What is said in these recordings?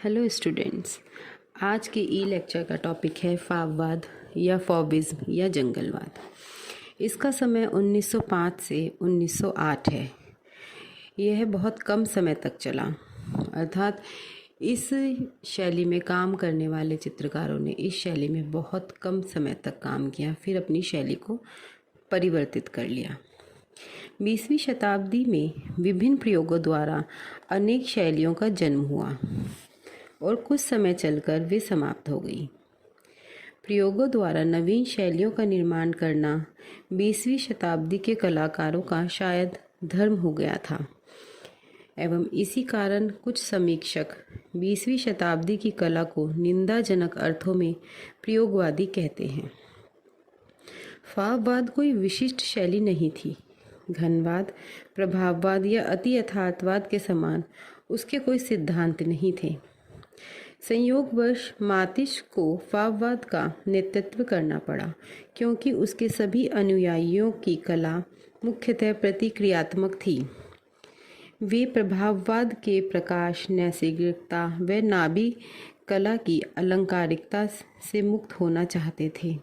Hello students. आज के ई lecture का टॉपिक है फाववाद या फॉविज्म या जंगलवाद। इसका समय 1905 से 1908 है। यह बहुत कम समय तक चला, अर्थात इस शैली में काम करने वाले चित्रकारों ने इस शैली में बहुत कम समय तक काम किया, फिर अपनी शैली को परिवर्तित कर लिया। 20वीं शताब्दी में विभिन्न प्रयोगों द्वारा अनेक शैलियों का जन्म हुआ और कुछ समय चलकर वे समाप्त हो गई। प्रयोगों द्वारा नवीन शैलियों का निर्माण करना 20वीं शताब्दी के कलाकारों का शायद धर्म हो गया था एवं इसी कारण कुछ समीक्षक 20वीं शताब्दी की कला को निंदाजनक अर्थों में प्रयोगवादी कहते हैं। फाववाद कोई विशिष्ट शैली नहीं थी। घनवाद, प्रभाववाद या अति यथार्थवाद के समान उसके कोई सिद्धांत नहीं थे। संयोगवश मातिश को फाववाद का नेतृत्व करना पड़ा, क्योंकि उसके सभी अनुयायियों की कला मुख्यतः प्रतिक्रियात्मक थी। वे प्रभाववाद के प्रकाश, नैसर्गिकता व नाभी कला की अलंकारिकता से मुक्त होना चाहते थे।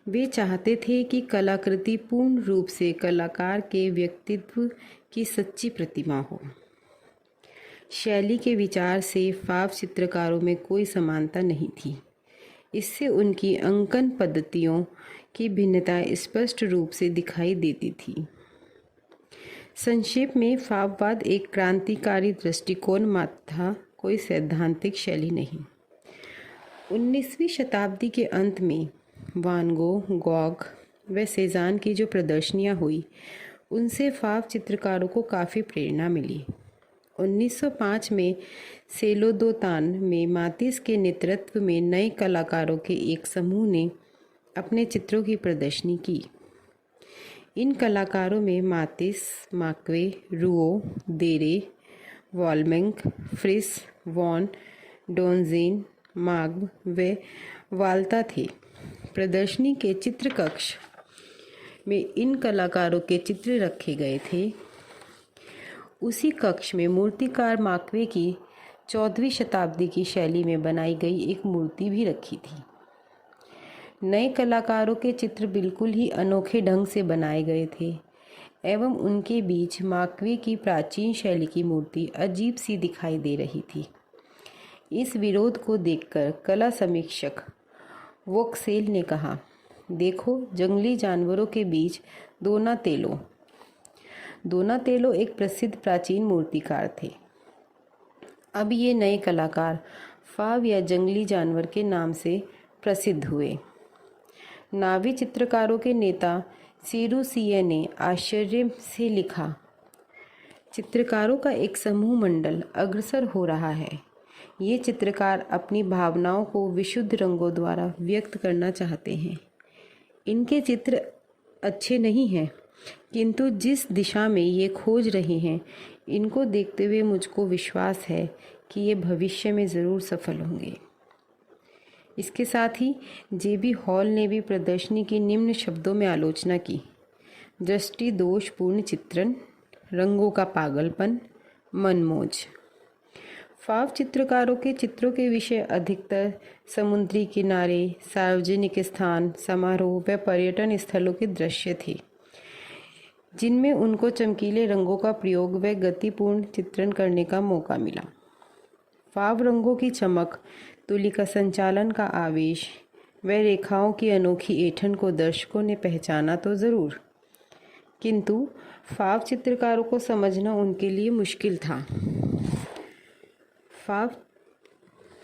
वे चाहते थे कि कलाकृति पूर्ण रूप से कलाकार के व्यक्तित्व की सच्ची प्रतिमा हो। शैली के विचार से फाव चित्रकारों में कोई समानता नहीं थी। इससे उनकी अंकन पद्धतियों की भिन्नता स्पष्ट रूप से दिखाई देती थी। संक्षेप में, फाववाद एक क्रांतिकारी दृष्टिकोण मात्र था, कोई सैद्धांतिक शैली नहीं। 19वीं शताब्दी के अंत में वान गो, गॉग व सेजान की जो प्रदर्शनियाँ हुई, उनसे फाव चित्रकारों को काफ़ी प्रेरणा मिली। 1905 में सेलोदोतान में मातिस के नेतृत्व में नए कलाकारों के एक समूह ने अपने चित्रों की प्रदर्शनी की। इन कलाकारों में मातिस, मार्क्वे, रुओ, देरे, वॉल्मेंक, फ्रिस, वॉन, डोनजेन, माग्ब व वाल्ता थे। प्रदर्शनी के चित्र कक्ष में इन कलाकारों के चित्र रखे गए थे। उसी कक्ष में मूर्तिकार मार्क्वे की 14वीं शताब्दी की शैली में बनाई गई एक मूर्ति भी रखी थी। नए कलाकारों के चित्र बिल्कुल ही अनोखे ढंग से बनाए गए थे एवं उनके बीच मार्क्वे की प्राचीन शैली की मूर्ति अजीब सी दिखाई दे रही थी। इस विरोध को देखकर कला समीक्षक वोक्सेल ने कहा, देखो, जंगली जानवरों के बीच दोनातेलो एक प्रसिद्ध प्राचीन मूर्तिकार थे। अब ये नए कलाकार फाव या जंगली जानवर के नाम से प्रसिद्ध हुए। नावी चित्रकारों के नेता सीरूसिये ने आश्चर्य से लिखा, चित्रकारों का एक समूह मंडल अग्रसर हो रहा है। ये चित्रकार अपनी भावनाओं को विशुद्ध रंगों द्वारा व्यक्त करना चाहते हैं। इनके चित्र अच्छे नहीं हैं, किंतु जिस दिशा में ये खोज रहे हैं, इनको देखते हुए मुझको विश्वास है कि ये भविष्य में ज़रूर सफल होंगे। इसके साथ ही जेबी हॉल ने भी प्रदर्शनी की निम्न शब्दों में आलोचना की, दृष्टि दोषपूर्ण चित्रण, रंगों का पागलपन, मनमोज। फाव चित्रकारों के चित्रों के विषय अधिकतर समुद्री किनारे, सार्वजनिक स्थान, समारोह व पर्यटन स्थलों के दृश्य थे, जिनमें उनको चमकीले रंगों का प्रयोग व गतिपूर्ण चित्रण करने का मौका मिला। फाव रंगों की चमक, तुली का संचालन का आवेश व रेखाओं की अनोखी ऐंठन को दर्शकों ने पहचाना तो ज़रूर, किंतु फाव चित्रकारों को समझना उनके लिए मुश्किल था।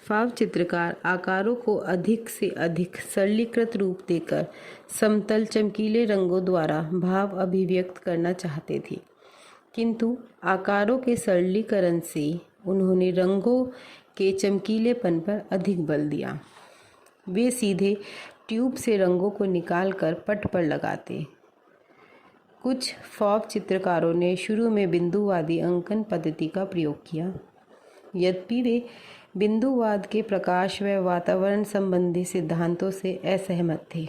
फाव चित्रकार आकारों को अधिक से अधिक सरलीकृत रूप देकर समतल चमकीले रंगों द्वारा भाव अभिव्यक्त करना चाहते थे, किंतु आकारों के सरलीकरण से उन्होंने रंगों के चमकीलेपन पर अधिक बल दिया। वे सीधे ट्यूब से रंगों को निकालकर पट पर लगाते। कुछ फाव चित्रकारों ने शुरू में बिंदुवादी अंकन पद्धति का प्रयोग किया, यद्यपि वे बिंदुवाद के प्रकाश व वातावरण संबंधी सिद्धांतों से असहमत थे।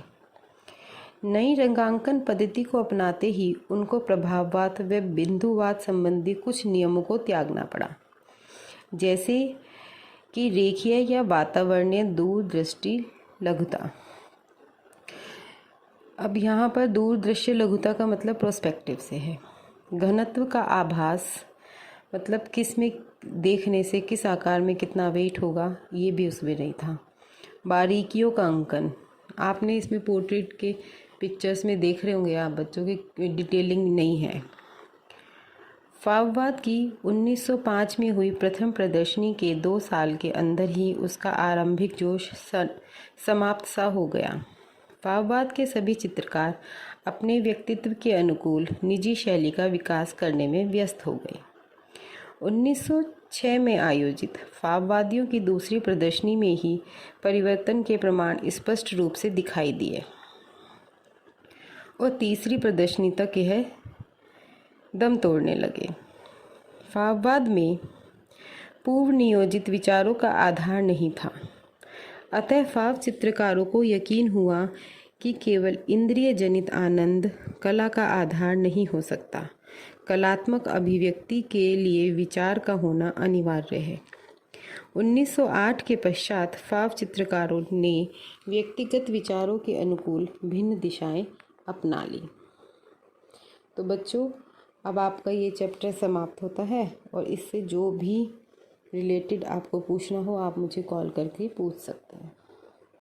नई रंगांकन पद्धति को अपनाते ही उनको प्रभाववाद व बिंदुवाद संबंधी कुछ नियमों को त्यागना पड़ा। जैसे कि रेखीय या वातावरणीय दूरदृष्टि लघुता। अब यहाँ पर दूरदृश्य लघुता का मतलब प्रोस्पेक्टिव से है। घनत्व का आभास मतलब किस में देखने से किस आकार में कितना वेट होगा, ये भी उसमें नहीं था। बारीकियों का अंकन, आपने इसमें पोर्ट्रेट के पिक्चर्स में देख रहे होंगे आप बच्चों की डिटेलिंग नहीं है। फाववाद की 1905 में हुई प्रथम प्रदर्शनी के 2 साल के अंदर ही उसका आरंभिक जोश समाप्त सा हो गया। फाववाद के सभी चित्रकार अपने व्यक्तित्व के अनुकूल निजी शैली का विकास करने में व्यस्त हो गए। 1906 में आयोजित फाववादियों की दूसरी प्रदर्शनी में ही परिवर्तन के प्रमाण स्पष्ट रूप से दिखाई दिए और तीसरी प्रदर्शनी तक यह दम तोड़ने लगे। फाववाद में पूर्व नियोजित विचारों का आधार नहीं था, अतः फाव चित्रकारों को यकीन हुआ कि केवल इंद्रिय जनित आनंद कला का आधार नहीं हो सकता, कलात्मक अभिव्यक्ति के लिए विचार का होना अनिवार्य है। 1908 के पश्चात फाव चित्रकारों ने व्यक्तिगत विचारों के अनुकूल भिन्न दिशाएं अपना ली। तो बच्चों, अब आपका ये चैप्टर समाप्त होता है और इससे जो भी रिलेटेड आपको पूछना हो आप मुझे कॉल करके पूछ सकते हैं।